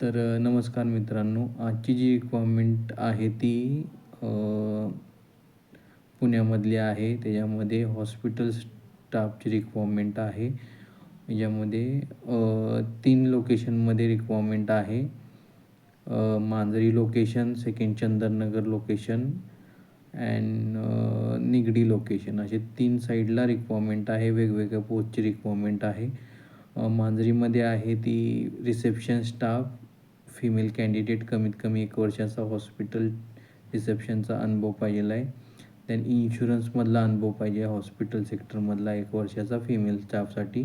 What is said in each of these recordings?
नमस्कार मित्रांनो, आजची जी रिक्वायरमेंट आहे ती अ, पुण्यामधली आहे. त्याच्यामध्ये हॉस्पिटल स्टाफची रिक्वायरमेंट आहे. याच्यामध्ये 3 लोकेशनमध्ये रिक्वायरमेंट आहे. Manjari location, second Chandannagar location and Nigdi location, असे 3 साईडला रिक्वायरमेंट आहे. वेगवेगळ्या पोस्टची रिक्वायरमेंट आहे. मांजरीमध्ये आहे ती रिसेप्शन स्टाफ, फिमेल कॅन्डिडेट, कमीत कमी 1 वर्षाचा हॉस्पिटल रिसेप्शनचा अनुभव पाहिजे आहे. देन इन्शुरन्समधला अनुभव पाहिजे, हॉस्पिटल सेक्टरमधला 1 वर्षाचा फिमेल स्टाफसाठी.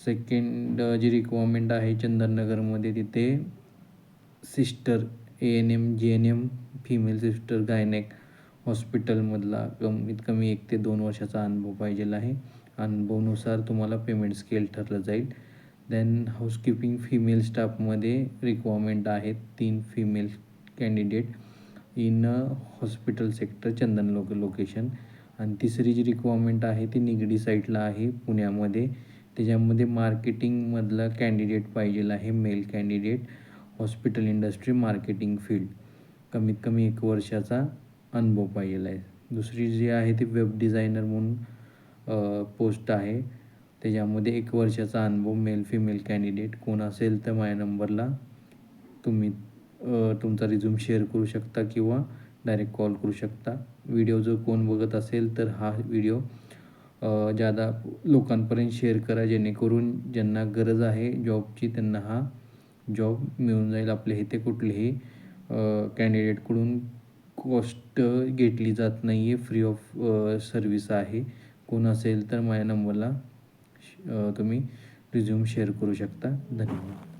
सेकंड जी रिक्वायरमेंट आहे चंदननगरमध्ये, तिथे sister, ANM, GNM, female sister, gynaec हॉस्पिटलमधला कमीत कमी 1 ते 2 वर्षाचा अनुभव पाहिजे आहे. अनुभवानुसार तुम्हाला पेमेंट स्केल ठरलं जाईल. देन हाऊसकीपिंग फिमेल स्टाफमध्ये रिक्वायरमेंट आहेत 3 female candidate in hospital sector Chandan location. आणि तिसरी जी रिक्वायरमेंट आहे ती निगडी साईडला आहे पुण्यामध्ये. त्याच्यामध्ये मार्केटिंगमधला कॅन्डिडेट पाहिजे आहे, mail candidate, hospital industry marketing field, कमीत कमी 1 वर्षाचा अनुभव पाहिजे आहे. दुसरी जी आहे ती वेब डिझायनर म्हणून पोस्ट आहे. त्याच्यामध्ये 1 वर्षाचा अनुभव, मेल फिमेल कॅन्डिडेट कोण असेल तर माझ्या नंबरला तुम्ही तुमचा रिझ्यूम शेअर करू शकता किंवा डायरेक्ट कॉल करू शकता. व्हिडिओ जर कोण बघत असेल तर हा व्हिडिओ जादा लोकांपर्यंत शेअर करा, जेणेकरून ज्यांना गरज आहे जॉबची त्यांना हा जॉब मिळून जाईल. आपल्या इथे कुठलेही कॅन्डिडेटकडून कॉस्ट घेतली जात नाही आहे, फ्री ऑफ सर्व्हिस आहे. कोण असेल तर माझ्या नंबरला तुम्ही रिझ्यूम शेअर करू शकता. धन्यवाद.